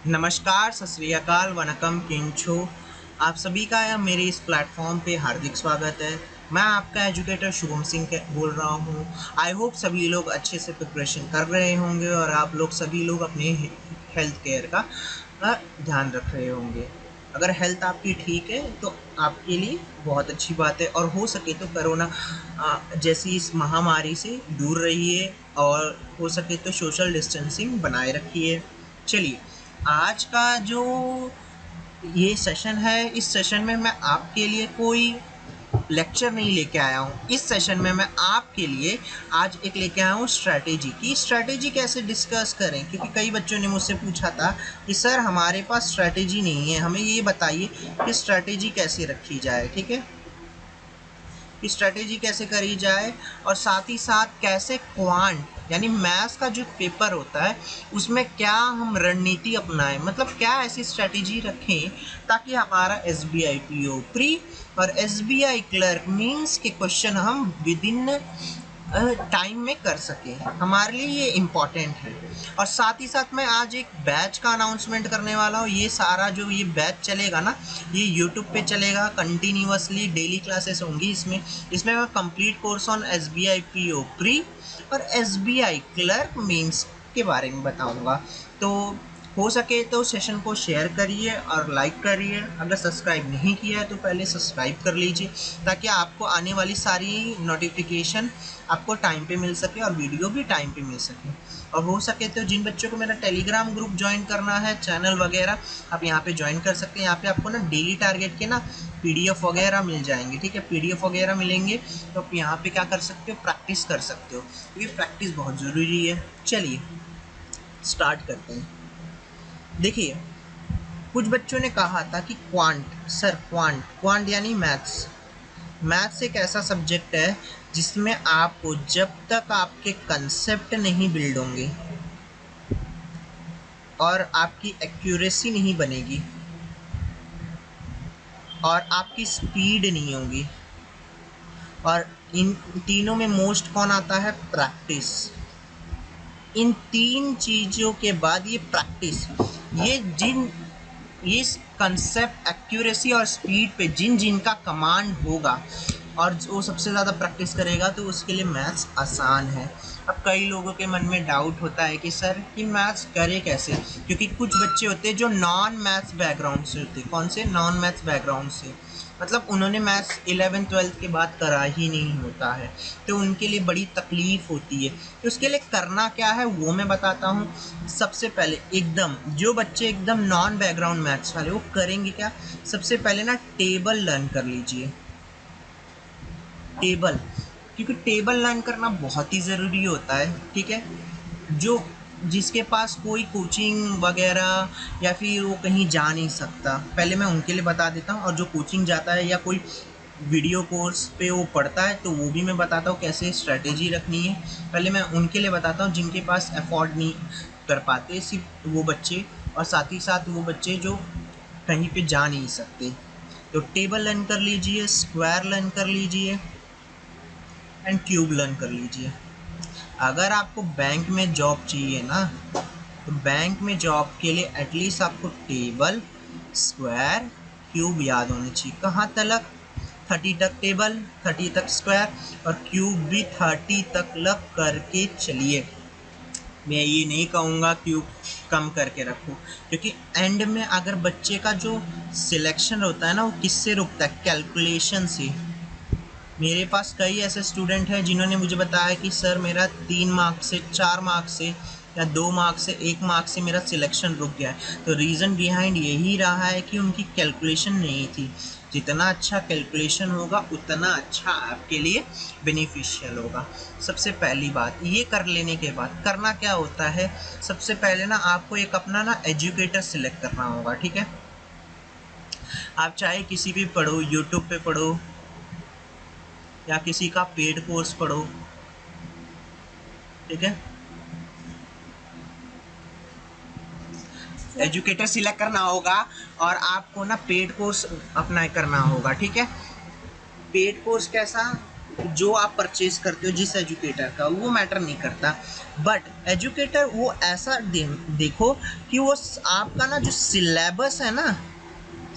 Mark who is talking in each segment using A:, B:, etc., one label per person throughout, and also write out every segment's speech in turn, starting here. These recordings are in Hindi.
A: नमस्कार, सत श्री अकाल, वनकम, किंचो। आप सभी का मेरे इस प्लेटफॉर्म पे हार्दिक स्वागत है। मैं आपका एजुकेटर शुभम सिंह बोल रहा हूँ। आई होप सभी लोग अच्छे से प्रिपरेशन कर रहे होंगे और आप लोग सभी लोग अपने हेल्थ केयर का ध्यान रख रहे होंगे। अगर हेल्थ आपकी ठीक है तो आपके लिए बहुत अच्छी बात है, और हो सके तो कोरोना जैसी इस महामारी से दूर रहिए और हो सके तो सोशल डिस्टेंसिंग बनाए रखिए। चलिए, आज का जो ये सेशन है, इस सेशन में मैं आपके लिए कोई लेक्चर नहीं लेके आया हूँ। इस सेशन में मैं आपके लिए आज एक लेके आया हूँ स्ट्रैटेजी की। स्ट्रैटेजी कैसे डिस्कस करें, क्योंकि कई बच्चों ने मुझसे पूछा था कि सर हमारे पास स्ट्रैटेजी नहीं है, हमें ये बताइए कि स्ट्रैटेजी कैसे रखी जाए। ठीक है, कि स्ट्रैटेजी कैसे करी जाए, और साथ ही साथ कैसे क्वांट यानी मैथ्स का जो पेपर होता है उसमें क्या हम रणनीति अपनाएं, मतलब क्या ऐसी स्ट्रैटेजी रखें ताकि हमारा SBI PO प्री और SBI क्लर्क मीन्स के क्वेश्चन हम विद इन टाइम में कर सकें। हमारे लिए ये इम्पॉर्टेंट है। और साथ ही साथ मैं आज एक बैच का अनाउंसमेंट करने वाला हूँ। ये सारा जो ये बैच चलेगा ना, ये यूट्यूब पे चलेगा कंटिन्यूअसली, डेली क्लासेस होंगी इसमें मैं complete course on SBI PO pre और SBI क्लर्क मीन्स के बारे में बताऊंगा। तो हो सके तो सेशन को शेयर करिए और लाइक करिए। अगर सब्सक्राइब नहीं किया है तो पहले सब्सक्राइब कर लीजिए, ताकि आपको आने वाली सारी नोटिफिकेशन आपको टाइम पे मिल सके और वीडियो भी टाइम पे मिल सके। और हो सके तो जिन बच्चों को मेरा टेलीग्राम ग्रुप ज्वाइन करना है, चैनल वगैरह, आप यहाँ पे ज्वाइन कर सकते हैं। यहाँ पे आपको ना डेली टारगेट के ना PDF वगैरह मिल जाएंगे। ठीक है, PDF वगैरह मिलेंगे तो आप यहाँ पे क्या कर सकते हो, प्रैक्टिस कर सकते हो, क्योंकि प्रैक्टिस बहुत ज़रूरी है। चलिए स्टार्ट करते हैं। देखिए, कुछ बच्चों ने कहा था कि क्वांट यानी मैथ्स एक ऐसा सब्जेक्ट है जिसमें आपको जब तक आपके कंसेप्ट नहीं बिल्ड होंगे और आपकी एक्यूरेसी नहीं बनेगी और आपकी स्पीड नहीं होगी, और इन तीनों में मोस्ट कौन आता है, प्रैक्टिस। इन तीन चीज़ों के बाद ये प्रैक्टिस, ये कंसेप्ट, एक्यूरेसी और स्पीड पे जिन जिन का कमांड होगा और वो सबसे ज़्यादा प्रैक्टिस करेगा तो उसके लिए मैथ्स आसान है। अब कई लोगों के मन में डाउट होता है कि सर कि मैथ्स करे कैसे, क्योंकि कुछ बच्चे होते हैं जो नॉन मैथ्स बैकग्राउंड से होते हैं। कौन से? नॉन मैथ्स बैकग्राउंड से, मतलब उन्होंने मैथ्स 11th-12th के बाद करा ही नहीं होता है, तो उनके लिए बड़ी तकलीफ़ होती है। तो उसके लिए करना क्या है वो मैं बताता हूँ। सबसे पहले एकदम जो बच्चे एकदम नॉन बैकग्राउंड मैथ्स वाले, वो करेंगे क्या, सबसे पहले ना टेबल लर्न कर लीजिए। टेबल, क्योंकि टेबल लर्न करना बहुत ही ज़रूरी होता है। ठीक है, जो जिसके पास कोई कोचिंग वगैरह या फिर वो कहीं जा नहीं सकता, पहले मैं उनके लिए बता देता हूँ। और जो कोचिंग जाता है या कोई वीडियो कोर्स पे वो पढ़ता है तो वो भी मैं बताता हूँ कैसे स्ट्रैटेजी रखनी है। पहले मैं उनके लिए बताता हूँ जिनके पास अफोर्ड नहीं कर पाते, सिर्फ वो बच्चे, और साथ ही साथ वो बच्चे जो कहीं पे जा नहीं सकते। तो टेबल लर्न कर लीजिए, स्क्वायर लर्न कर लीजिए एंड क्यूब लर्न कर लीजिए। अगर आपको बैंक में जॉब चाहिए ना, तो बैंक में जॉब के लिए एटलीस्ट आपको टेबल, स्क्वायर, क्यूब याद होने चाहिए। कहाँ तक? 30 तक टेबल, 30 तक स्क्वायर और क्यूब भी 30 तक लग करके चलिए। मैं ये नहीं कहूँगा क्यूब कम करके रखो, क्योंकि एंड में अगर बच्चे का जो सिलेक्शन होता है ना, वो किससे रुकता है, कैलकुलेशन से। मेरे पास कई ऐसे स्टूडेंट हैं जिन्होंने मुझे बताया कि सर मेरा 3 मार्क्स से, 4 मार्क्स से या 2 मार्क्स से, 1 मार्क्स से मेरा सिलेक्शन रुक गया है। तो रीज़न बिहाइंड यही रहा है कि उनकी कैलकुलेशन नहीं थी। जितना अच्छा कैलकुलेशन होगा उतना अच्छा आपके लिए बेनिफिशियल होगा। सबसे पहली बात ये कर लेने के बाद करना क्या होता है, सबसे पहले ना आपको एक अपना ना एजुकेटर सिलेक्ट करना होगा। ठीक है, आप चाहे किसी भी पढ़ो, यूट्यूब पे पढ़ो या किसी का पेड कोर्स पढ़ो। ठीक है, एजुकेटर सिलेक्ट करना होगा और आपको ना पेड कोर्स अपना करना होगा। ठीक है, पेड कोर्स कैसा, जो आप परचेज करते हो जिस एजुकेटर का, वो मैटर नहीं करता। बट एजुकेटर वो ऐसा देखो कि वो आपका ना जो सिलेबस है ना,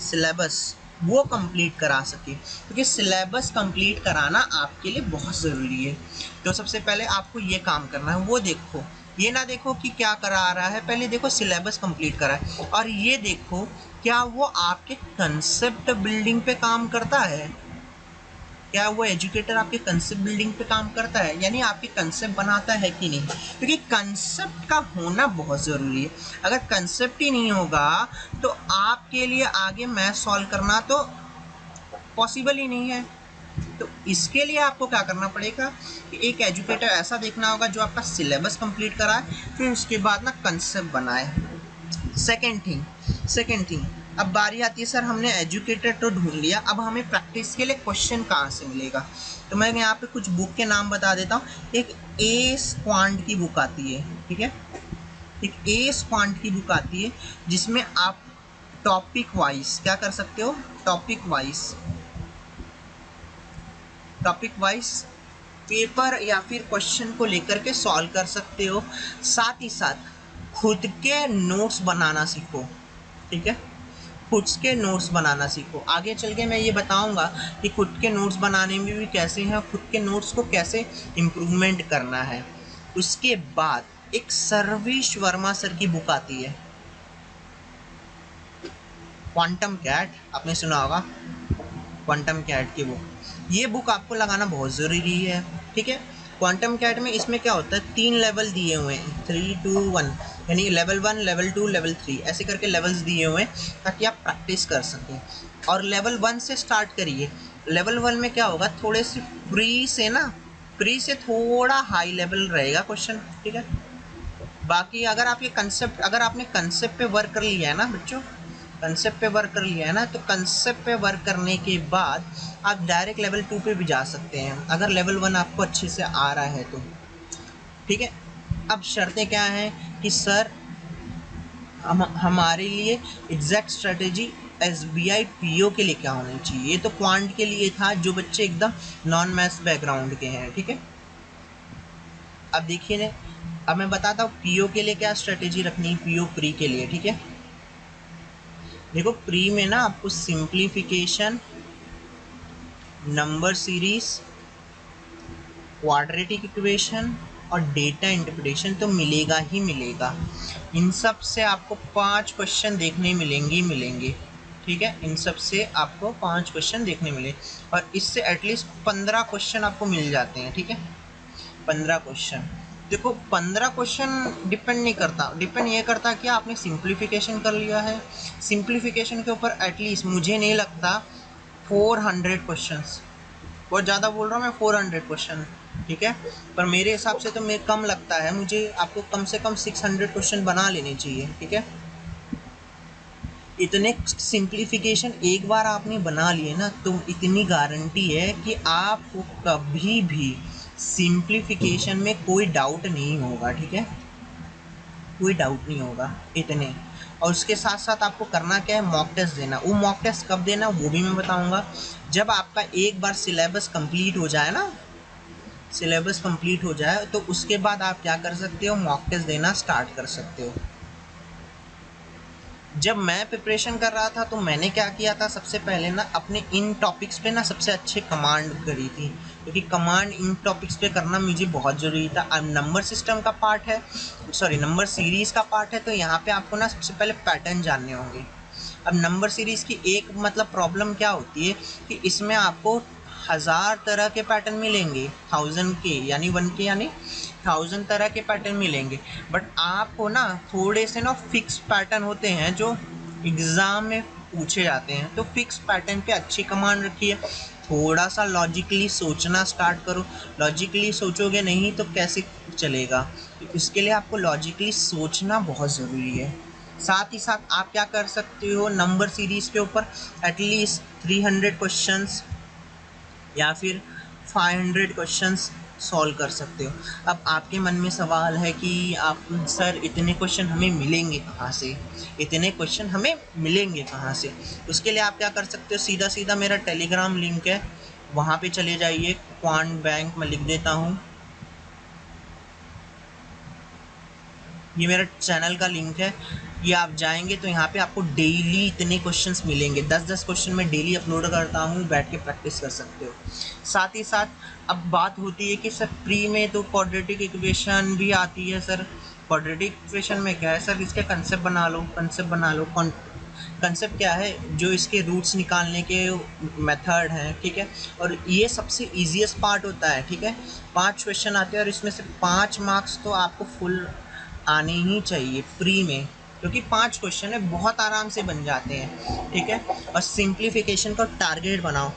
A: सिलेबस वो कंप्लीट करा सके, क्योंकि सिलेबस कंप्लीट कराना आपके लिए बहुत ज़रूरी है। तो सबसे पहले आपको ये काम करना है, वो देखो, ये ना देखो कि क्या करा रहा है, पहले देखो सिलेबस कंप्लीट करा है, और ये देखो क्या वो आपके कंसेप्ट बिल्डिंग पे काम करता है, क्या वो एजुकेटर आपके कंसेप्ट बिल्डिंग पे काम करता है, यानी आपके कंसेप्ट बनाता है कि नहीं, क्योंकि कंसेप्ट का होना बहुत ज़रूरी है। अगर कंसेप्ट ही नहीं होगा तो आपके लिए आगे मैथ सॉल्व करना तो पॉसिबल ही नहीं है। तो इसके लिए आपको क्या करना पड़ेगा कि एक एजुकेटर ऐसा देखना होगा जो आपका सिलेबस कंप्लीट कराए, फिर उसके बाद ना कंसेप्ट बनाए। सेकेंड थिंग अब बारी आती है, सर हमने एजुकेटर तो ढूंढ लिया, अब हमें प्रैक्टिस के लिए क्वेश्चन कहाँ से मिलेगा। तो मैं यहाँ पे कुछ बुक के नाम बता देता हूँ। एक एस क्वांट की बुक आती है, ठीक है, एक एस क्वांट की बुक आती है जिसमें आप टॉपिक वाइज क्या कर सकते हो, टॉपिक वाइज पेपर या फिर क्वेश्चन को लेकर के सॉल्व कर सकते हो। साथ ही साथ खुद के नोट्स बनाना सीखो, ठीक है, खुद के नोट्स बनाना सीखो। आगे चल के मैं ये बताऊंगा कि खुद के नोट्स बनाने में भी कैसे हैं, खुद के नोट्स को कैसे इम्प्रूवमेंट करना है। उसके बाद एक सर्वेश वर्मा सर की बुक आती है, क्वांटम कैट, आपने सुना होगा क्वांटम कैट की बुक। ये बुक आपको लगाना बहुत ज़रूरी है, ठीक है। क्वांटम कैट में इसमें क्या होता है, 3 लेवल दिए हुए हैं, 3 2 1, यानी लेवल 1 लेवल 2 लेवल 3 ऐसे करके लेवल्स दिए हुए हैं ताकि आप प्रैक्टिस कर सकें। और लेवल 1 से स्टार्ट करिए। लेवल 1 में क्या होगा, थोड़े से प्री से थोड़ा हाई लेवल रहेगा क्वेश्चन, ठीक है। बाकी अगर आपने कंसेप्ट पे वर्क कर लिया है ना बच्चों, कंसेप्ट पे वर्क कर लिया है ना, तो कंसेप्ट पे वर्क करने के बाद आप डायरेक्ट लेवल 2 पे भी जा सकते हैं, अगर लेवल 1 आपको अच्छे से आ रहा है तो, ठीक है। अब शर्तें क्या हैं कि सर हमारे लिए एग्जैक्ट स्ट्रेटेजी SBI PO के लिए क्या होनी चाहिए। ये तो क्वांट के लिए था, जो बच्चे एकदम नॉन मैथ्स बैकग्राउंड के हैं, ठीक है। अब देखिए ने, अब मैं बताता हूँ PO के लिए क्या स्ट्रेटेजी रखनी है, PO प्री के लिए, ठीक है। देखो प्री में ना आपको simplification, number series, quadratic equation और डेटा इंटरप्रिटेशन तो मिलेगा ही मिलेगा। इन सब से आपको 5 क्वेश्चन देखने मिलेंगे, ठीक है। इन सब से आपको 5 क्वेश्चन देखने मिले, और इससे एटलीस्ट 15 क्वेश्चन आपको मिल जाते हैं, ठीक है। 15 क्वेश्चन, देखो 15 क्वेश्चन डिपेंड नहीं करता, डिपेंड ये करता कि आपने सिंप्लीफिकेशन कर लिया है। सिंप्लीफिकेशन के ऊपर एटलीस्ट मुझे नहीं लगता 400 क्वेश्चंस, बहुत ज़्यादा बोल रहा हूँ मैं, 400 क्वेश्चन, ठीक है। पर मेरे हिसाब से तो मैं कम लगता है मुझे, आपको कम से कम 600 क्वेश्चन बना लेने चाहिए, ठीक है। इतने सिंप्लीफिकेशन एक बार आपने बना लिए ना, तो इतनी गारंटी है कि आपको कभी भी सिंप्लीफिकेशन में कोई डाउट नहीं होगा, ठीक है, कोई डाउट नहीं होगा इतने। और उसके साथ साथ आपको करना क्या है, मॉक टेस्ट देना। वो मॉक टेस्ट कब देना वो भी मैं बताऊंगा, जब आपका एक बार सिलेबस कंप्लीट हो जाए ना, सिलेबस कंप्लीट हो जाए तो उसके बाद आप क्या कर सकते हो, मॉक टेस्ट देना स्टार्ट कर सकते हो। जब मैं प्रिपरेशन कर रहा था तो मैंने क्या किया था, सबसे पहले ना अपने इन टॉपिक्स पे ना सबसे अच्छे कमांड करी थी, क्योंकि कमांड इन टॉपिक्स पे करना मुझे बहुत ज़रूरी था। अब नंबर सिस्टम का पार्ट है, सॉरी नंबर सीरीज़ का पार्ट है, तो यहाँ पे आपको ना सबसे पहले पैटर्न जानने होंगे। अब नंबर सीरीज़ की एक मतलब प्रॉब्लम क्या होती है कि इसमें आपको 1000 तरह के पैटर्न मिलेंगे, 1000 के यानी 1 के यानी 1000 तरह के पैटर्न मिलेंगे। बट आपको ना थोड़े से ना फिक्स पैटर्न होते हैं जो एग्ज़ाम में पूछे जाते हैं, तो फिक्स पैटर्न पे अच्छी कमांड रखिए। थोड़ा सा लॉजिकली सोचना स्टार्ट करो, लॉजिकली सोचोगे नहीं तो कैसे चलेगा, तो इसके लिए आपको लॉजिकली सोचना बहुत ज़रूरी है। साथ ही साथ आप क्या कर सकते हो, नंबर सीरीज़ के ऊपर एटलीस्ट 300 क्वेश्चंस या फिर 500 क्वेश्चंस सॉल्व कर सकते हो। अब आपके मन में सवाल है कि आप सर इतने क्वेश्चन हमें मिलेंगे कहाँ से, इतने क्वेश्चन हमें मिलेंगे कहाँ से। उसके लिए आप क्या कर सकते हो, सीधा सीधा मेरा टेलीग्राम लिंक है, वहाँ पे चले जाइए, क्वांट बैंक मैं लिख देता हूँ। ये मेरा चैनल का लिंक है, ये आप जाएंगे तो यहाँ पे आपको डेली इतने क्वेश्चंस मिलेंगे, 10-10 क्वेश्चन मैं डेली अपलोड करता हूँ, बैठ के प्रैक्टिस कर सकते हो। साथ ही साथ अब बात होती है कि सर प्री में तो क्वाड्रेटिक इक्वेशन भी आती है सर। क्वाड्रेटिक इक्वेशन में क्या है सर, इसके कंसेप्ट बना लो, कंसेप्ट बना लो। कंसेप्ट क्या है, जो इसके रूट्स निकालने के मेथड हैं, ठीक है। और ये सबसे ईजीएस्ट पार्ट होता है, ठीक है। 5 क्वेश्चन आते हैं और इसमें से 5 मार्क्स तो आपको फुल आने ही चाहिए फ्री में, क्योंकि 5 क्वेश्चन है, बहुत आराम से बन जाते हैं, ठीक है। और सिंप्लीफिकेशन का टारगेट बनाओ,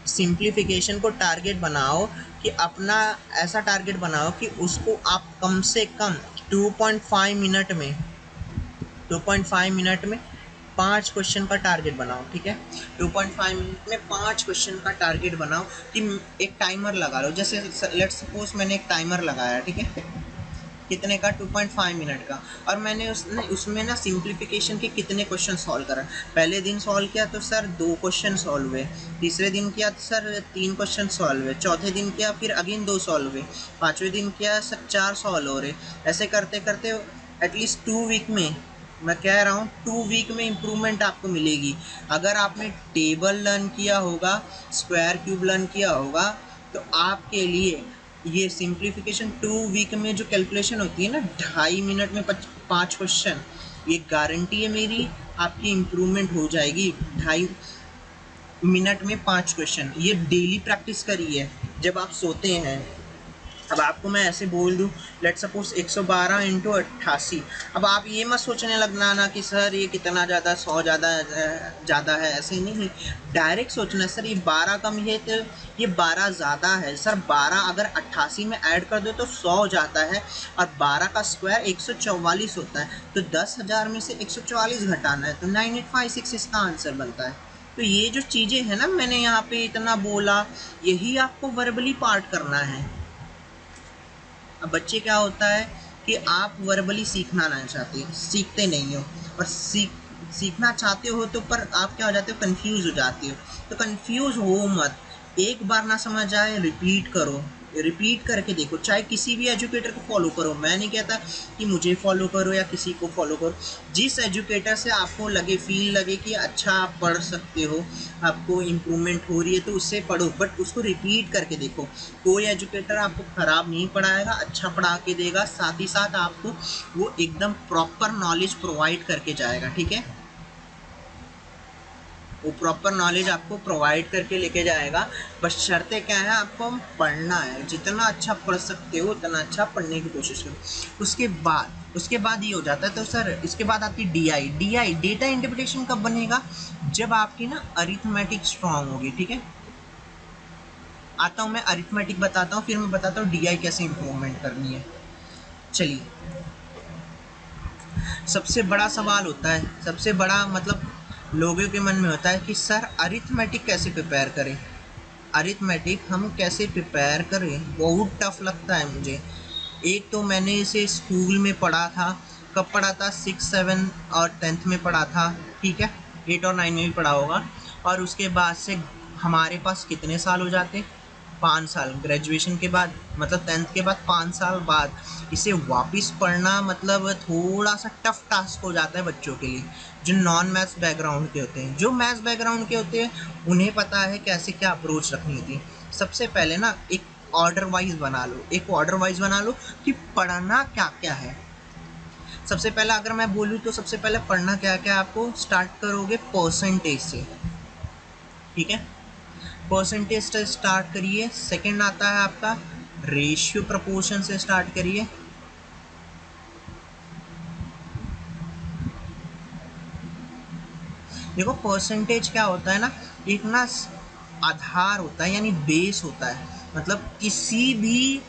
A: सिंप्लीफिकेशन को टारगेट बनाओ कि अपना ऐसा टारगेट बनाओ कि उसको आप कम से कम 2.5 मिनट में 2.5 मिनट में 5 क्वेश्चन का टारगेट बनाओ, ठीक है। 2.5 मिनट में 5 क्वेश्चन का टारगेट बनाओ कि एक टाइमर लगा लो, जैसे लेट्स सपोज मैंने एक टाइमर लगाया, ठीक है, कितने का, 2.5 मिनट का। और मैंने उसमें ना सिंप्लीफिकेशन के कितने क्वेश्चन सॉल्व करा। पहले दिन सॉल्व किया तो सर 2 क्वेश्चन सॉल्व हुए, तीसरे दिन किया तो सर 3 क्वेश्चन सॉल्व हुए, चौथे दिन किया फिर अगेन 2 सॉल्व हुए, पाँचवें दिन किया सर 4 सॉल्व हो रहे। ऐसे करते करते एटलीस्ट 2 वीक में, मैं कह रहा हूँ 2 वीक में इम्प्रूवमेंट आपको मिलेगी। अगर आपने टेबल लर्न किया होगा, स्क्वायर क्यूब लर्न किया होगा, तो आपके लिए ये सिंप्लीफिकेशन 2 वीक में जो कैलकुलेशन होती है ना, 2.5 मिनट में 5 क्वेश्चन, ये गारंटी है मेरी, आपकी इम्प्रूवमेंट हो जाएगी। 2.5 मिनट में 5 क्वेश्चन, ये डेली प्रैक्टिस करिए जब आप सोते हैं। अब आपको मैं ऐसे बोल दूं, लेट सपोज 112 इंटू 88, अब आप ये मत सोचने लगना ना कि सर ये कितना ज़्यादा, 100 ज़्यादा है, ऐसे नहीं। डायरेक्ट सोचना सर ये 12 कम है तो ये 12 ज़्यादा है, सर 12 अगर 88 में ऐड कर दो तो 100 जाता है, और 12 का स्क्वायर 144 होता है, तो 10,000 में से 144 घटाना है, तो 9856 इसका आंसर बनता है। तो ये जो चीज़ें हैं ना, मैंने यहाँ पे इतना बोला, यही आपको वर्बली पार्ट करना है। अब बच्चे क्या होता है कि आप वर्बली सीखना नहीं चाहते, सीखते नहीं हो, और सीखना चाहते हो तो पर आप क्या हो जाते हो, कंफ्यूज हो जाते हो। तो कंफ्यूज हो मत, एक बार ना समझ आए रिपीट करो, रिपीट करके देखो, चाहे किसी भी एजुकेटर को फॉलो करो। मैं नहीं कहता कि मुझे फॉलो करो या किसी को फॉलो करो, जिस एजुकेटर से आपको लगे, फील लगे कि अच्छा आप पढ़ सकते हो, आपको इम्प्रूवमेंट हो रही है, तो उससे पढ़ो, बट उसको रिपीट करके देखो। कोई एजुकेटर आपको ख़राब नहीं पढ़ाएगा, अच्छा पढ़ा के देगा, साथ ही साथ आपको वो एकदम प्रॉपर नॉलेज प्रोवाइड करके जाएगा, ठीक है। वो प्रॉपर नॉलेज आपको प्रोवाइड करके लेके जाएगा, बस शर्तें क्या है, आपको पढ़ना है, जितना अच्छा पढ़ सकते हो उतना अच्छा पढ़ने की कोशिश करो। उसके बाद ये हो जाता है। तो सर इसके बाद आपकी डी आई डेटा इंटरप्रिटेशन कब बनेगा, जब आपकी ना अरिथमेटिक स्ट्रांग होगी, ठीक है। आता हूँ मैं अरिथमेटिक बताता हूँ, फिर मैं बताता हूँ डी आई कैसे इम्प्रूवमेंट करनी है। चलिए, सबसे बड़ा सवाल होता है, सबसे बड़ा मतलब लोगों के मन में होता है कि सर अरिथमेटिक कैसे प्रिपेयर करें, अरिथमेटिक हम कैसे प्रिपेयर करें, बहुत टफ लगता है मुझे। एक तो मैंने इसे स्कूल में पढ़ा था, कब पढ़ा था, 6, 7 और 10th में पढ़ा था, ठीक है, 8 और 9 में भी पढ़ा होगा। और उसके बाद से हमारे पास कितने साल हो जाते, 5 साल, ग्रेजुएशन के बाद, मतलब 10th के बाद 5 साल बाद इसे वापस पढ़ना मतलब थोड़ा सा टफ टास्क हो जाता है बच्चों के लिए, जो नॉन मैथ्स बैकग्राउंड के होते हैं। जो मैथ्स बैकग्राउंड के होते हैं उन्हें पता है कैसे क्या अप्रोच रखनी होती है। सबसे पहले ना एक ऑर्डर वाइज बना लो, एक ऑर्डर वाइज बना लो कि पढ़ना क्या क्या है। सबसे पहले अगर मैं बोलूँ तो सबसे पहले पढ़ना क्या क्या, आपको स्टार्ट करोगे परसेंटेज से, ठीक है, परसेंटेज से स्टार्ट करिए। सेकंड आता है आपका रेशियो प्रपोर्शन से स्टार्ट करिए। देखो परसेंटेज क्या होता है ना, एक ना आधार होता है, यानी बेस होता है, मतलब किसी भी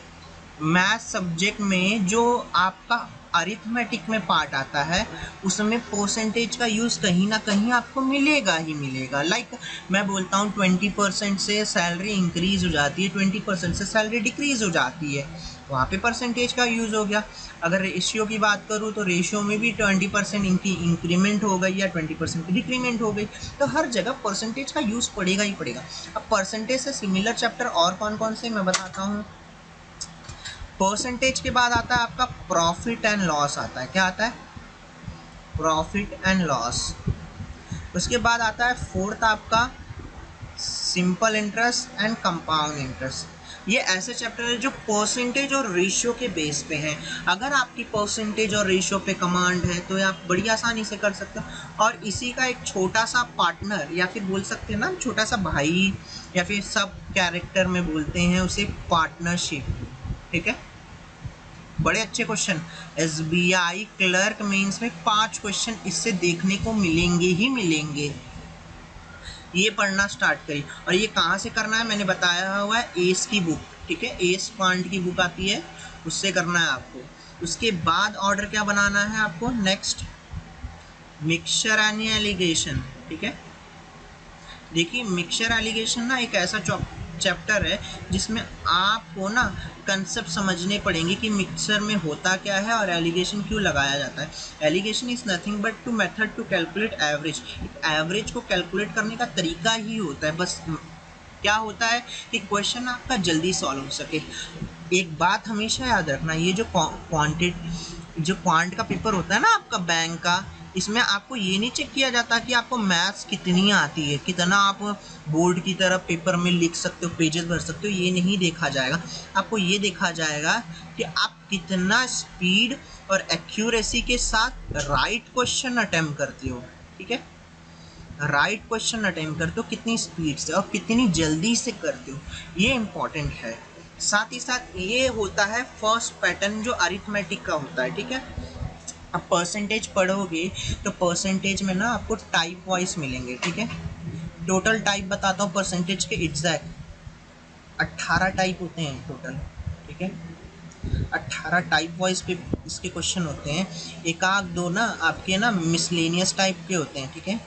A: मैथ सब्जेक्ट में जो आपका अरिथमेटिक में पार्ट आता है उसमें परसेंटेज का यूज़ कहीं ना कहीं आपको मिलेगा ही मिलेगा। लाइक मैं बोलता हूँ 20% से सैलरी इंक्रीज हो जाती है, 20% से सैलरी डिक्रीज हो जाती है, वहाँ पे परसेंटेज का यूज़ हो गया। अगर रेशियो की बात करूँ तो रेशियो में भी 20% इनकी इंक्रीमेंट हो गई या 20% की डिक्रीमेंट हो गई, तो हर जगह परसेंटेज का यूज़ पड़ेगा ही पड़ेगा। अब परसेंटेज से सिमिलर चैप्टर और कौन कौन से मैं बताता हूँ। परसेंटेज के बाद आता है आपका प्रॉफिट एंड लॉस आता है। क्या आता है? Profit and loss. उसके बाद आता है फोर्थ आपका simple interest and compound interest. ये ऐसे चैप्टर है जो परसेंटेज और रेशियो के बेस पे हैं। अगर आपकी परसेंटेज और रेशियो पे कमांड है तो आप बड़ी आसानी से कर सकते हो। और इसी का एक छोटा सा पार्टनर या फिर बोल सकते हैं ना छोटा सा भाई, या फिर सब कैरेक्टर में बोलते हैं उसे पार्टनरशिप। ठीक है, बड़े अच्छे क्वेश्चन SBI क्लर्क मेंस में 5 क्वेश्चन इससे देखने को मिलेंगे ही मिलेंगे। ये पढ़ना स्टार्ट करिए। और ये कहाँ से करना है मैंने बताया हुआ है, एस की बुक। ठीक है, एस पांड की बुक आती है, उससे करना है आपको। उसके बाद ऑर्डर क्या बनाना है आपको, नेक्स्ट मिक्सचर एंड एलिगेशन। ठीक है, देखिए मिक्सचर एलिगेशन ना एक ऐसा चैप्टर है जिसमें आपको ना कंसेप्ट समझने पड़ेंगे कि मिक्सचर में होता क्या है और एलिगेशन क्यों लगाया जाता है। Allegation is nothing but to method to calculate average. Average को कैलकुलेट करने का तरीका ही होता है। बस क्या होता है कि क्वेश्चन आपका जल्दी सॉल्व हो सके। एक बात हमेशा याद रखना, ये जो क्वांट का पेपर होता है ना आपका बैंक का, इसमें आपको ये नहीं चेक किया जाता कि आपको मैथ्स कितनी आती है, कितना आप बोर्ड की तरह पेपर में लिख सकते हो, पेजेस भर सकते हो, ये नहीं देखा जाएगा। आपको ये देखा जाएगा कि आप कितना स्पीड और एक्यूरेसी के साथ राइट क्वेश्चन अटेम्प्ट करते हो। ठीक है, राइट क्वेश्चन अटेम्प्ट करते हो कितनी स्पीड से और कितनी जल्दी से करते हो, ये इम्पॉर्टेंट है। साथ ही साथ ये होता है फर्स्ट पैटर्न जो अरिथमेटिक का होता है। ठीक है, अब परसेंटेज पढ़ोगे तो परसेंटेज में ना आपको टाइप वाइज मिलेंगे। ठीक है, टोटल टाइप बताता हूँ परसेंटेज के एग्जैक्ट 18 टाइप होते हैं टोटल। ठीक है, 18 टाइप वाइज पे इसके क्वेश्चन होते हैं। एक आध दो ना आपके ना मिसलेनियस टाइप के होते हैं। ठीक है,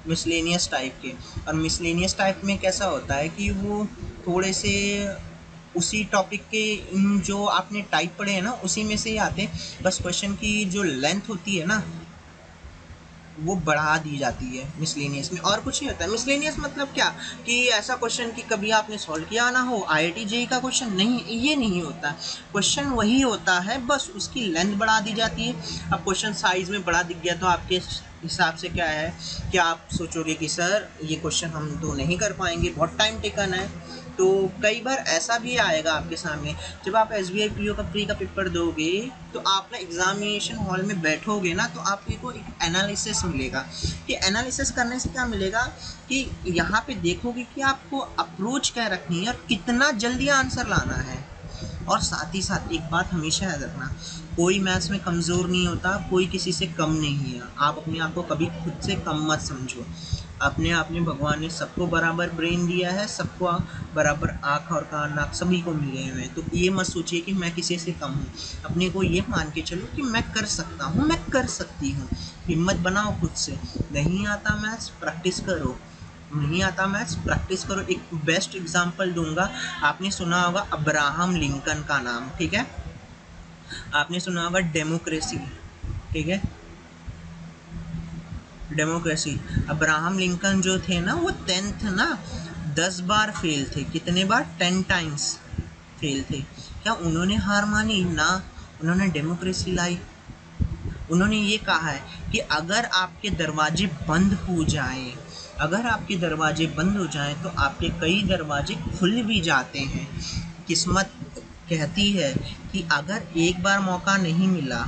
A: मिसलेनियस टाइप के। और मिसलेनियस टाइप में कैसा होता है कि वो थोड़े से उसी टॉपिक के इन जो आपने टाइप पढ़े हैं ना उसी में से ही आते हैं, बस क्वेश्चन की जो लेंथ होती है ना वो बढ़ा दी जाती है मिसलेनियस में, और कुछ नहीं होता है। मिसलेनियस मतलब क्या कि ऐसा क्वेश्चन कि कभी आपने सॉल्व किया ना हो, IIT JEE का क्वेश्चन नहीं, ये नहीं होता। क्वेश्चन वही होता है, बस उसकी लेंथ बढ़ा दी जाती है। अब क्वेश्चन साइज में बड़ा दिख गया तो आपके हिसाब से क्या है कि आप सोचोगे कि सर ये क्वेश्चन हम तो नहीं कर पाएंगे, बहुत टाइम टेकन है। तो कई बार ऐसा भी आएगा आपके सामने, जब आप SBI PO का प्री का पेपर दोगे तो आप ना एग्जामिनेशन हॉल में बैठोगे ना तो आपको एक एनालिसिस मिलेगा। कि एनालिसिस करने से क्या मिलेगा कि यहाँ पे देखोगे कि आपको अप्रोच क्या रखनी है और कितना जल्दी आंसर लाना है। और साथ ही साथ एक बात हमेशा याद रखना, कोई मैथ्स में कमज़ोर नहीं होता, कोई किसी से कम नहीं है। आप अपने आप को कभी खुद से कम मत समझो। अपने आप में भगवान ने सबको बराबर ब्रेन दिया है, सबको बराबर आँख और कान नाक सभी को मिले हुए हैं। तो ये मत सोचिए कि मैं किसी से कम हूँ। अपने को ये मान के चलो कि मैं कर सकता हूँ, मैं कर सकती हूँ। हिम्मत बनाओ खुद से। नहीं आता मैथ्स, प्रैक्टिस करो। नहीं आता मैथ्स, प्रैक्टिस करो। एक बेस्ट एग्जांपल दूंगा, आपने सुना होगा अब्राहम लिंकन का नाम। ठीक है, आपने सुना होगा डेमोक्रेसी। ठीक है, डेमोक्रेसी। अब्राहम लिंकन जो थे ना वो 10th ना 10 बार फेल थे। कितने बार? 10 टाइम्स फेल थे। क्या उन्होंने हार मानी? ना, उन्होंने डेमोक्रेसी लाई। उन्होंने ये कहा है कि अगर आपके दरवाजे बंद हो जाएं, अगर आपके दरवाजे बंद हो जाएं तो आपके कई दरवाजे खुल भी जाते हैं। किस्मत कहती है कि अगर एक बार मौका नहीं मिला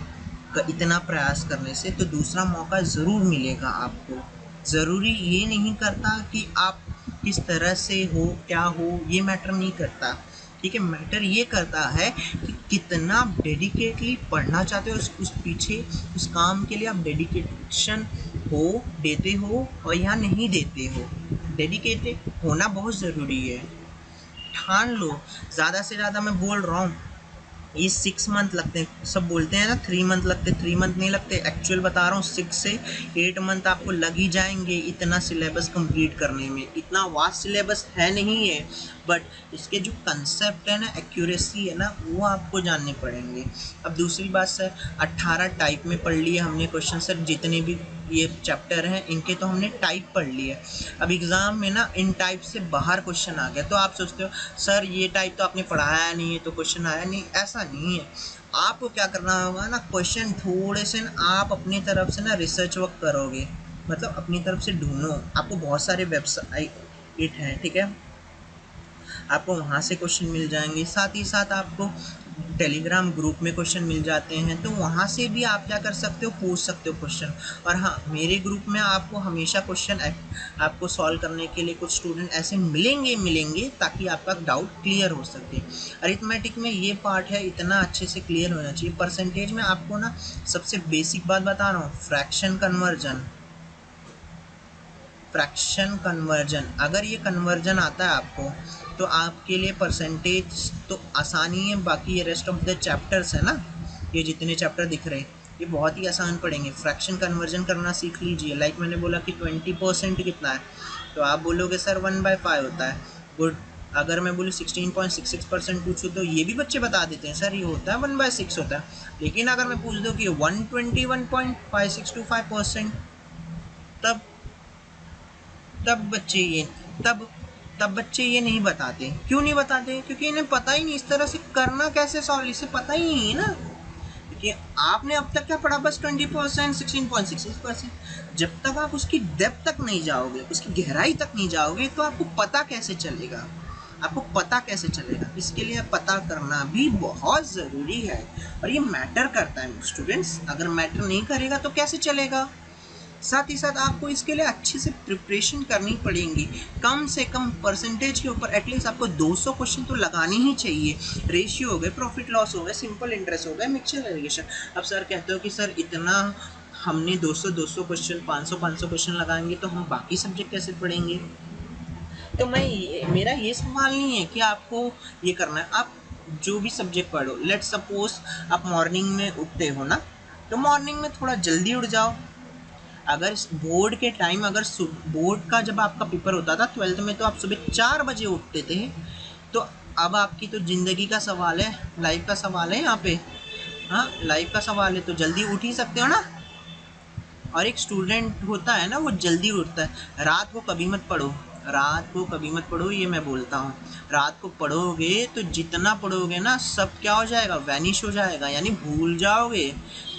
A: इतना प्रयास करने से तो दूसरा मौका ज़रूर मिलेगा आपको। ज़रूरी ये नहीं करता कि आप किस तरह से हो, क्या हो, ये मैटर नहीं करता। ठीक है, मैटर ये करता है कि कितना डेडिकेटली पढ़ना चाहते हो, उस पीछे उस काम के लिए आप डेडिकेशन हो देते हो और या नहीं देते हो। डेडिकेटेड होना बहुत ज़रूरी है। ठान लो, ज़्यादा से ज़्यादा मैं बोल रहा हूँ ये 6 मंथ लगते हैं। सब बोलते हैं ना 3 मंथ लगते, 3 मंथ नहीं लगते, एक्चुअल बता रहा हूँ 6 से 8 मंथ आपको लग ही जाएंगे इतना सिलेबस कंप्लीट करने में। इतना वास्ट सिलेबस है नहीं है, बट इसके जो कंसेप्ट है ना, एक्यूरेसी है ना, वो आपको जानने पड़ेंगे। अब दूसरी बात सर, 18 टाइप में पढ़ लिए हमने क्वेश्चन सर, जितने भी ये चैप्टर हैं इनके तो हमने टाइप पढ़ लिए। अब एग्ज़ाम में ना इन टाइप से बाहर क्वेश्चन आ गया, तो आप सोचते हो सर ये टाइप तो आपने पढ़ाया नहीं है तो क्वेश्चन आया नहीं, ऐसा नहीं है। आपको क्या करना होगा ना, क्वेश्चन थोड़े से ना आप अपनी तरफ से ना रिसर्च वर्क करोगे, मतलब अपनी तरफ से ढूंढो। आपको बहुत सारे वेबसाइट हैं, ठीक है, आपको वहाँ से क्वेश्चन मिल जाएंगे। साथ ही साथ आपको टेलीग्राम ग्रुप में क्वेश्चन मिल जाते हैं, तो वहाँ से भी आप क्या कर सकते हो, पूछ सकते हो क्वेश्चन। और हाँ, मेरे ग्रुप में आपको हमेशा क्वेश्चन आपको सॉल्व करने के लिए कुछ स्टूडेंट ऐसे मिलेंगे ताकि आपका डाउट क्लियर हो सके। अरिथमेटिक में ये पार्ट है, इतना अच्छे से क्लियर होना चाहिए। परसेंटेज में आपको ना सबसे बेसिक बात बता रहा हूँ, फ्रैक्शन कन्वर्जन, अगर ये कन्वर्जन आता है आपको तो आपके लिए परसेंटेज तो आसानी है। बाकी ये रेस्ट ऑफ द चैप्टर्स है ना, ये जितने चैप्टर दिख रहे हैं ये बहुत ही आसान पड़ेंगे। फ्रैक्शन कन्वर्जन करना सीख लीजिए। लाइक मैंने बोला कि 20% कितना है, तो आप बोलोगे सर 1/5 होता है। गुड। अगर मैं बोलूँ 16.66% पूछूँ तो ये भी बच्चे बता देते हैं सर ये होता है 1/6 होता है। लेकिन अगर मैं पूछ दूँ कि 121.5625%, तब तब बच्चे ये तब तब बच्चे ये नहीं बताते। क्यों नहीं बताते? क्योंकि इन्हें पता ही नहीं इस तरह से करना कैसे सॉल्व, इसे पता ही नहीं है ना। क्योंकि आपने अब तक क्या पढ़ा, बस 20%, 16.66%। जब तक आप उसकी डेप्थ तक नहीं जाओगे, उसकी गहराई तक नहीं जाओगे, तो आपको पता कैसे चलेगा? आपको पता कैसे चलेगा? इसके लिए पता करना भी बहुत ज़रूरी है, और ये मैटर करता है स्टूडेंट्स। अगर मैटर नहीं करेगा तो कैसे चलेगा? साथ ही साथ आपको इसके लिए अच्छे से प्रिपरेशन करनी पड़ेगी। कम से कम परसेंटेज के ऊपर एटलीस्ट आपको 200 क्वेश्चन तो लगाने ही चाहिए। रेशियो हो गए, प्रॉफिट लॉस हो गए, सिंपल इंटरेस्ट हो गए, मिक्सचर एलिगेशन। अब सर कहते हो कि सर इतना हमने 200 क्वेश्चन, 500 क्वेश्चन लगाएंगे तो हम बाकी सब्जेक्ट कैसे पढ़ेंगे? तो मेरा ये सवाल नहीं है कि आपको ये करना है। आप जो भी सब्जेक्ट पढ़ो, लेट सपोज आप मॉर्निंग में उठते हो ना, तो मॉर्निंग में थोड़ा जल्दी उठ जाओ। अगर बोर्ड के टाइम, अगर बोर्ड का जब आपका पेपर होता था 12th में, तो आप सुबह 4 बजे उठते थे, तो अब आपकी तो ज़िंदगी का सवाल है, लाइफ का सवाल है यहाँ पे। हाँ, लाइफ का सवाल है, तो जल्दी उठ ही सकते हो ना। और एक स्टूडेंट होता है ना, वो जल्दी उठता है। रात को कभी मत पढ़ो, रात को कभी मत पढ़ो, ये मैं बोलता हूँ। रात को पढ़ोगे तो जितना पढ़ोगे ना, सब क्या हो जाएगा, वैनिश हो जाएगा, यानी भूल जाओगे।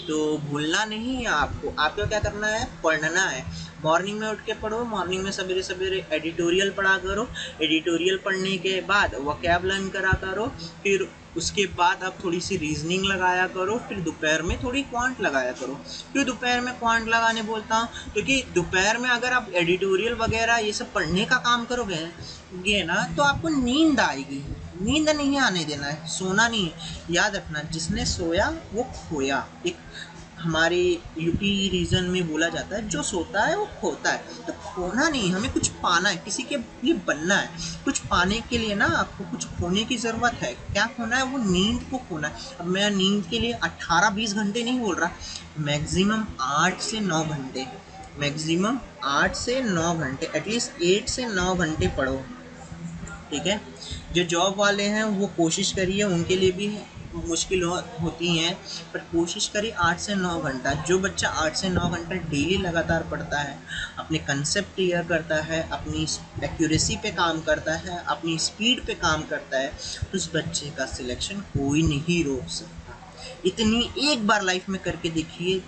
A: तो भूलना नहीं है आपको क्या करना है, पढ़ना है। मॉर्निंग में उठ के पढ़ो, मॉर्निंग में सवेरे सवेरे एडिटोरियल पढ़ा करो। एडिटोरियल पढ़ने के बाद वोकैब लर्न करा करो। फिर उसके बाद आप थोड़ी सी रीजनिंग लगाया करो। फिर दोपहर में थोड़ी क्वांट लगाया करो। क्यों दोपहर में क्वांट लगाने बोलता हूँ? क्योंकि दोपहर में अगर आप एडिटोरियल वगैरह ये सब पढ़ने का काम करोगे ये ना, तो आपको नींद आएगी। नींद नहीं आने देना है, सोना नहीं है। याद रखना, जिसने सोया वो खोया। एक हमारे यूपी रीजन में बोला जाता है, जो सोता है वो खोता है। तो खोना नहीं, हमें कुछ पाना है, किसी के लिए बनना है। कुछ पाने के लिए ना आपको कुछ खोने की ज़रूरत है। क्या खोना है? वो नींद को खोना है। अब मैं नींद के लिए 18-20 घंटे नहीं बोल रहा, मैक्सिमम 8 से 9 घंटे, मैक्सिमम 8 से 9 घंटे, एटलीस्ट 8 से 9 घंटे पढ़ो, ठीक है। जो जॉब वाले हैं वो कोशिश करिए, उनके लिए भी मुश्किल होती हैं, पर कोशिश करिए 8 से 9 घंटा। जो बच्चा 8 से 9 घंटा डेली लगातार पढ़ता है, अपने कंसेप्ट क्लियर करता है, अपनी एक्यूरेसी पे काम करता है, अपनी स्पीड पे काम करता है, तो उस बच्चे का सिलेक्शन कोई नहीं रोक सकता। इतनी एक बार लाइफ में करके देखिए,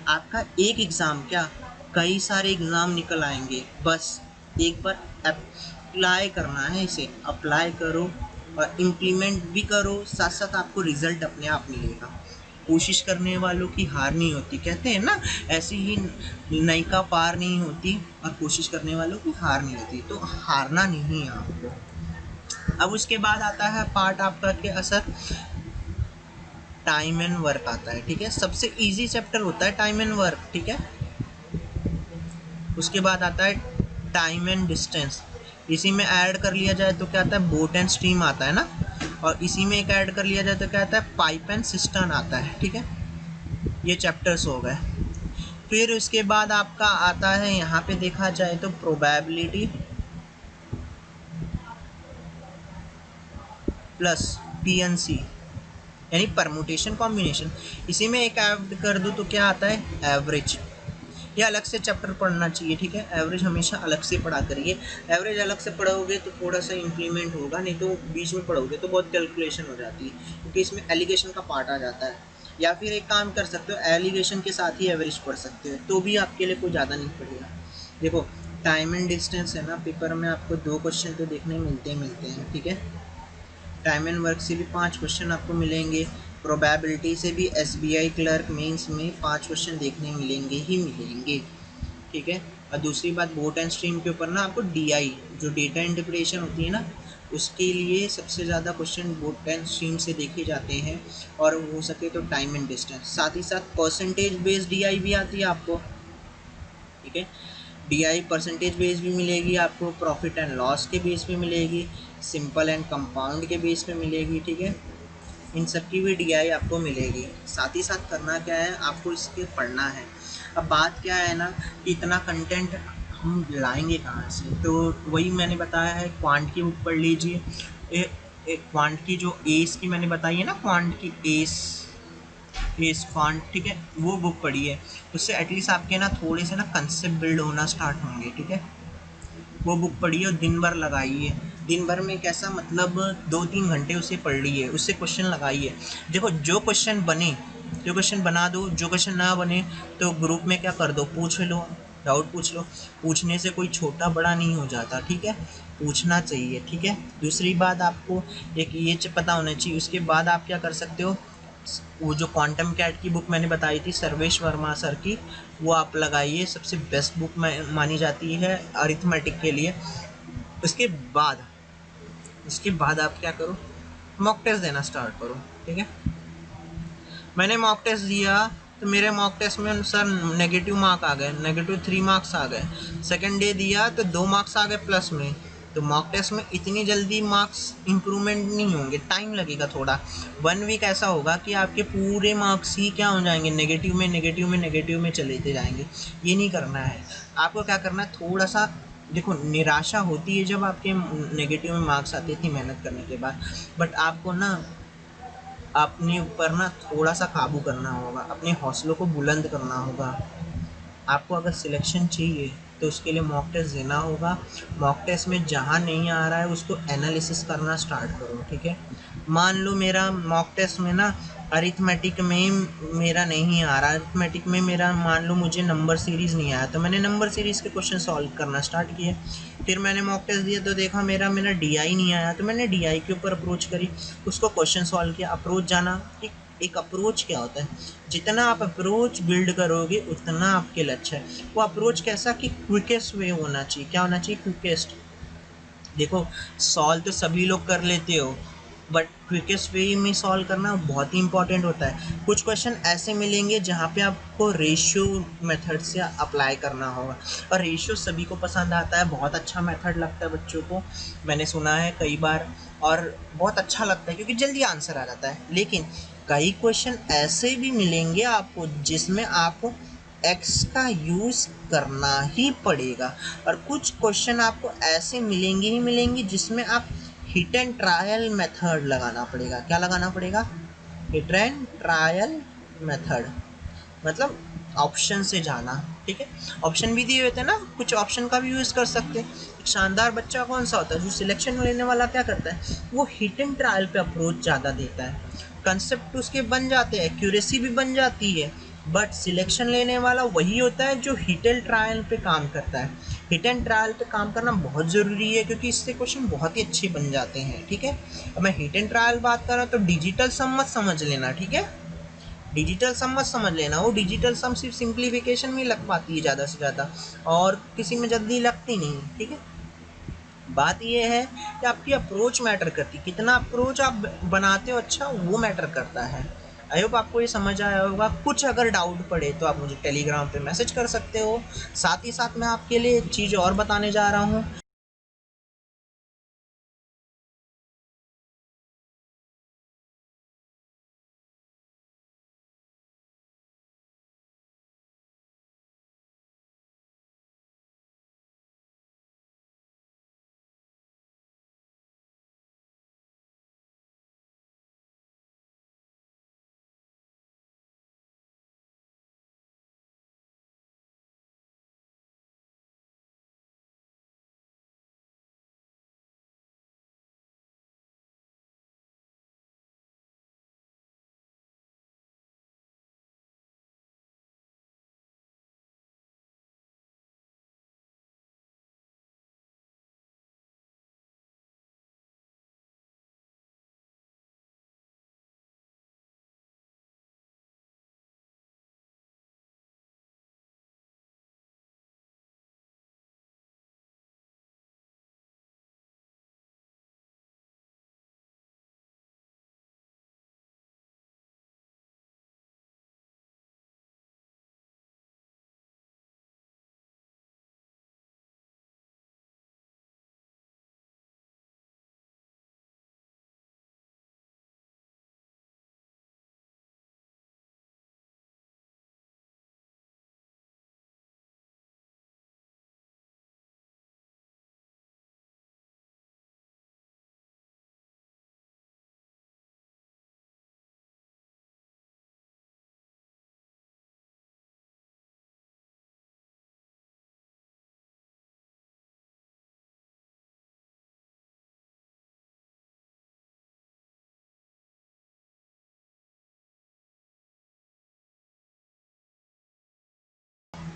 A: आपका एक एग्ज़ाम क्या, कई सारे एग्ज़ाम निकल आएंगे। बस एक बार अप्लाई करना है, इसे अप्लाई करो और इम्प्लीमेंट भी करो, साथ साथ आपको रिज़ल्ट अपने आप मिलेगा। कोशिश करने वालों की हार नहीं होती, कहते हैं ना, ऐसी ही नयिका पार नहीं होती और कोशिश करने वालों की हार नहीं होती। तो हारना नहीं है आपको। अब उसके बाद आता है पार्ट आपका के असर, टाइम एंड वर्क आता है, ठीक है। सबसे इजी चैप्टर होता है टाइम एंड वर्क, ठीक है। उसके बाद आता है टाइम एंड डिस्टेंस। इसी में ऐड कर लिया जाए तो क्या आता है, बोट एंड स्ट्रीम आता है ना। और इसी में एक ऐड कर लिया जाए तो क्या आता है, पाइप एंड सिस्टर्न आता है। ठीक है, ये चैप्टर्स हो गए। फिर उसके बाद आपका आता है यहाँ पे देखा जाए तो प्रोबेबिलिटी प्लस पीएनसी यानी परमुटेशन कॉम्बिनेशन। इसी में एक ऐड कर दूँ तो क्या आता है, एवरेज। ये अलग से चैप्टर पढ़ना चाहिए। ठीक है, एवरेज हमेशा अलग से पढ़ा करिए। एवरेज अलग से पढ़ोगे तो थोड़ा सा इंप्लीमेंट होगा, नहीं तो बीच में पढ़ोगे तो बहुत कैलकुलेशन हो जाती है, क्योंकि इसमें एलिगेशन का पार्ट आ जाता है। या फिर एक काम कर सकते हो, एलिगेशन के साथ ही एवरेज पढ़ सकते हो, तो भी आपके लिए कोई ज़्यादा नहीं पड़ेगा। देखो टाइम एंड डिस्टेंस है ना, पेपर में आपको 2 क्वेश्चन तो देखने मिलते हैं। ठीक है, टाइम एंड वर्क से भी 5 क्वेश्चन आपको मिलेंगे, प्रोबेबिलिटी से भी एसबीआई क्लर्क मेंस में 5 क्वेश्चन देखने मिलेंगे। ठीक है, और दूसरी बात बोट एंड स्ट्रीम के ऊपर ना आपको डीआई जो डेटा इंटरप्रिटेशन होती है ना, उसके लिए सबसे ज़्यादा क्वेश्चन बोट एंड स्ट्रीम से देखे जाते हैं, और हो सके तो टाइम एंड डिस्टेंस। साथ ही साथ परसेंटेज बेस्ड डीआई भी आती है आपको। ठीक है, डीआई परसेंटेज बेस भी मिलेगी आपको, प्रॉफिट एंड लॉस के बेस पे मिलेगी, सिंपल एंड कंपाउंड के बेस पे मिलेगी। ठीक है, इन सब की भी डीआई आपको मिलेगी। साथ ही साथ करना क्या है, आपको इसके पढ़ना है। अब बात क्या है ना कि इतना कंटेंट हम लाएंगे कहाँ से, तो वही मैंने बताया है, क्वांट की बुक पढ़ लीजिए। एक क्वांट की जो एस की मैंने बताई है ना, क्वांट की एस क्वांट, ठीक है, वो बुक पढ़ी है। उससे एटलीस्ट आपके ना थोड़े से ना कंसेप्ट बिल्ड होना स्टार्ट होंगे। ठीक है, वो बुक पढ़िए और दिन भर लगाइए। दिन भर में कैसा, मतलब 2-3 घंटे उसे पढ़ लीजिए, उससे क्वेश्चन लगाइए। देखो जो क्वेश्चन बने, जो क्वेश्चन बना दो, जो क्वेश्चन ना बने तो ग्रुप में क्या कर दो, पूछ लो, डाउट पूछ लो। पूछने से कोई छोटा बड़ा नहीं हो जाता। ठीक है, पूछना चाहिए। ठीक है, दूसरी बात आपको एक ये पता होना चाहिए। उसके बाद आप क्या कर सकते हो, वो जो क्वांटम कैट की बुक मैंने बताई थी सर्वेश वर्मा सर की, वो आप लगाइए, सबसे बेस्ट बुक मानी जाती है अरिथमेटिक के लिए। उसके बाद आप क्या करो, मॉक टेस्ट देना स्टार्ट करो। ठीक है, मैंने मॉक टेस्ट दिया तो मेरे मॉक टेस्ट में सर नेगेटिव मार्क आ गए, -3 मार्क्स आ गए। सेकंड डे दिया तो 2 मार्क्स आ गए प्लस में। तो मॉक टेस्ट में इतनी जल्दी मार्क्स इंप्रूवमेंट नहीं होंगे, टाइम लगेगा थोड़ा। 1 वीक ऐसा होगा कि आपके पूरे मार्क्स ही क्या हो जाएंगे, नेगेटिव में चलेते जाएंगे। ये नहीं करना है। आपको क्या करना है, थोड़ा सा देखो, निराशा होती है जब आपके नेगेटिव में मार्क्स आते थे मेहनत करने के बाद, बट आपको ना अपने ऊपर ना थोड़ा सा काबू करना होगा, अपने हौसलों को बुलंद करना होगा। आपको अगर सिलेक्शन चाहिए तो उसके लिए मॉक टेस्ट देना होगा। मॉक टेस्ट में जहाँ नहीं आ रहा है उसको एनालिसिस करना स्टार्ट करो। ठीक है, मान लो मेरा मॉक टेस्ट में ना अरिथमेटिक में मेरा नहीं आ रहा, अरिथमेटिक में मेरा मान लो मुझे नंबर सीरीज़ नहीं आया, तो मैंने नंबर सीरीज़ के क्वेश्चन सॉल्व करना स्टार्ट किए। फिर मैंने मॉक टेस्ट दिया तो देखा मेरा डीआई नहीं आया, तो मैंने डीआई के ऊपर अप्रोच करी, उसको क्वेश्चन सॉल्व किया। अप्रोच जाना, एक अप्रोच क्या होता है, जितना आप अप्रोच बिल्ड करोगे उतना आपके लिए अच्छा है। वो अप्रोच कैसा कि क्विकेस्ट वे होना चाहिए। क्या होना चाहिए, क्विकेस्ट। देखो सॉल्व तो सभी लोग कर लेते हो, बट क्विकेस्ट वे में सॉल्व करना बहुत ही इंपॉर्टेंट होता है। कुछ क्वेश्चन ऐसे मिलेंगे जहाँ पे आपको रेशियो मेथड से अप्लाई करना होगा, और रेशियो सभी को पसंद आता है, बहुत अच्छा मेथड लगता है बच्चों को, मैंने सुना है कई बार, और बहुत अच्छा लगता है क्योंकि जल्दी आंसर आ जाता है। लेकिन कई क्वेश्चन ऐसे भी मिलेंगे आपको जिसमें आपको एक्स का यूज़ करना ही पड़ेगा, और कुछ क्वेश्चन आपको ऐसे मिलेंगे जिसमें आप हिट एंड ट्रायल मेथड लगाना पड़ेगा। क्या लगाना पड़ेगा, हिट एंड ट्रायल मेथड, मतलब ऑप्शन से जाना। ठीक है, ऑप्शन भी दिए हुए थे ना, कुछ ऑप्शन का भी यूज़ कर सकते हैं। एक शानदार बच्चा कौन सा होता है, जो सिलेक्शन लेने वाला क्या करता है, वो हिट एंड ट्रायल पे अप्रोच ज़्यादा देता है। कंसेप्ट उसके बन जाते हैं, एक्यूरेसी भी बन जाती है, बट सिलेक्शन लेने वाला वही होता है जो हिट एंड ट्रायल पे काम करता है। हिट एंड ट्रायल पे काम करना बहुत ज़रूरी है, क्योंकि इससे क्वेश्चन बहुत ही अच्छे बन जाते हैं। ठीक है, अब मैं हिट एंड ट्रायल बात कर रहा हूँ तो डिजिटल सम मत समझ लेना। ठीक है, डिजिटल सम मत समझ लेना, वो डिजिटल सम सिर्फ सिंप्लीफिकेशन में लग पाती है ज़्यादा से ज़्यादा, और किसी में जल्दी लगती नहीं। ठीक है, बात ये है कि आपकी अप्रोच मैटर करती है, कितना अप्रोच आप बनाते हो अच्छा, वो मैटर करता है। आई होप आपको ये समझ आया होगा। कुछ अगर डाउट पड़े तो आप मुझे टेलीग्राम पे मैसेज कर सकते हो। साथ ही साथ मैं आपके लिए एक चीज़ और बताने जा रहा हूँ।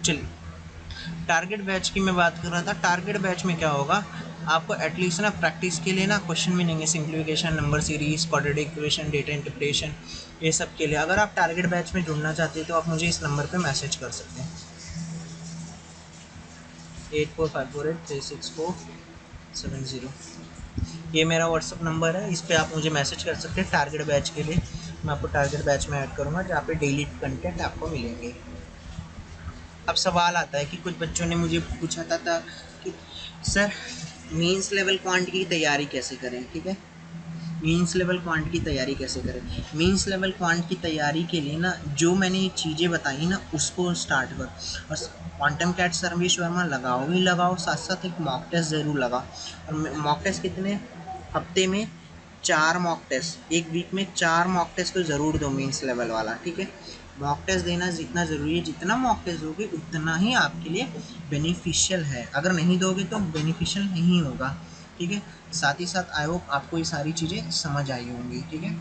A: चलिए, टारगेट बैच की मैं बात कर रहा था। टारगेट बैच में क्या होगा, आपको एटलीस्ट ना प्रैक्टिस के लिए ना क्वेश्चन मिलेंगे, simplification, number series, quadratic equation, data interpretation, ये सब के लिए। अगर आप टारगेट बैच में जुड़ना चाहते हैं तो आप मुझे इस नंबर पे मैसेज कर सकते हैं, 8454836470। ये मेरा व्हाट्सअप नंबर है, इस पर आप मुझे मैसेज कर सकते हैं टारगेट बैच के लिए। मैं आपको टारगेट बैच में ऐड करूँगा जहाँ पे डेली कंटेंट आपको मिलेंगे। अब सवाल आता है कि कुछ बच्चों ने मुझे पूछा था कि सर मीन्स लेवल क्वांट की तैयारी कैसे करें, ठीक है। मीन्स लेवल क्वांट की तैयारी कैसे करें। मीन्स लेवल क्वांट की तैयारी के लिए ना जो मैंने चीज़ें बताई ना उसको स्टार्ट करो। और क्वांटम कैट सर्विस वर्मा लगाओ ही लगाओ, साथ साथ एक मॉक टेस्ट ज़रूर लगाओ। और मॉक टेस्ट कितने, हफ्ते में 4 मॉक टेस्ट, एक वीक में 4 मॉक टेस्ट तो ज़रूर दो मीन्स लेवल वाला, ठीक है। मॉक टेस्ट देना जितना ज़रूरी है, जितना मॉक टेस्ट दोगे उतना ही आपके लिए बेनिफिशियल है। अगर नहीं दोगे तो बेनिफिशियल नहीं होगा, ठीक है। साथ ही साथ आई होप आपको ये सारी चीज़ें समझ आई होंगी, ठीक है।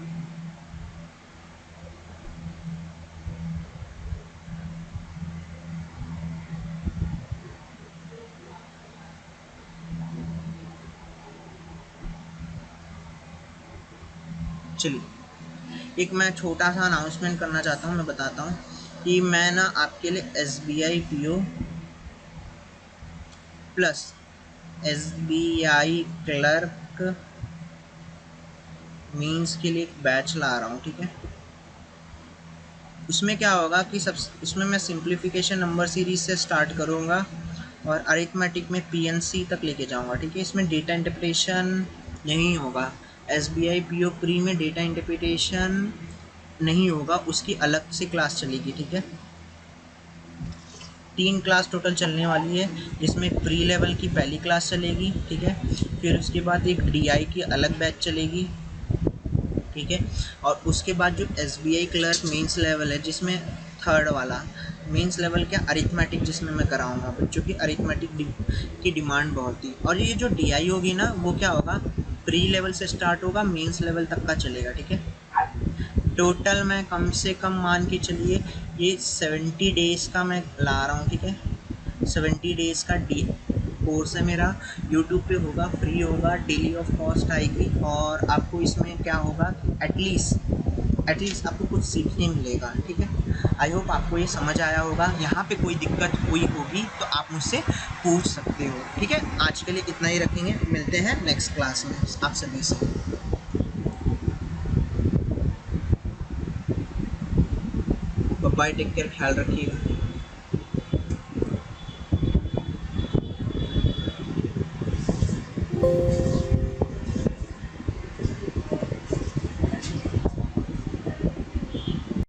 A: चलिए, एक मैं छोटा सा अनाउंसमेंट करना चाहता हूँ, मैं बताता हूँ कि मैं ना आपके लिए SBI PO plus SBI clerk means के लिए एक बैच ला रहा हूँ, ठीक है। उसमें क्या होगा कि सब उसमें मैं सिंप्लीफिकेशन नंबर सीरीज से स्टार्ट करूँगा और अरिथमेटिक में PNC तक लेके जाऊँगा, ठीक है। इसमें डेटा इंटरप्रिटेशन नहीं होगा। SBI PO प्री में डेटा इंटरप्रिटेशन नहीं होगा, उसकी अलग से क्लास चलेगी, ठीक है। 3 क्लास टोटल चलने वाली है, जिसमें प्री लेवल की पहली क्लास चलेगी, ठीक है। फिर उसके बाद एक DI की अलग बैच चलेगी, ठीक है। और उसके बाद जो SBI क्लर्क मेंस लेवल है, जिसमें थर्ड वाला मेंस लेवल क्या अरिथमेटिक, जिसमें मैं कराऊंगा बच्चों की अरिथमेटिक की डिमांड बहुत थी। और ये जो DI होगी ना वो क्या होगा, प्री लेवल से स्टार्ट होगा, मेंस लेवल तक का चलेगा, ठीक है। टोटल मैं कम से कम मान के चलिए ये 70 डेज़ का मैं ला रहा हूँ, ठीक है। 70 डेज़ का कोर्स है मेरा, यूट्यूब पे होगा, फ्री होगा, डेली ऑफ कॉस्ट आएगी। और आपको इसमें क्या होगा, एटलीस्ट आपको कुछ सीखने मिलेगा, ठीक है। आई होप आपको ये समझ आया होगा। यहाँ पे कोई दिक्कत हुई होगी तो आप मुझसे पूछ सकते हो, ठीक है। आज के लिए इतना ही रखेंगे, मिलते हैं नेक्स्ट क्लास में आप सभी से। बाय, टेक केयर, ख्याल रखिएगा।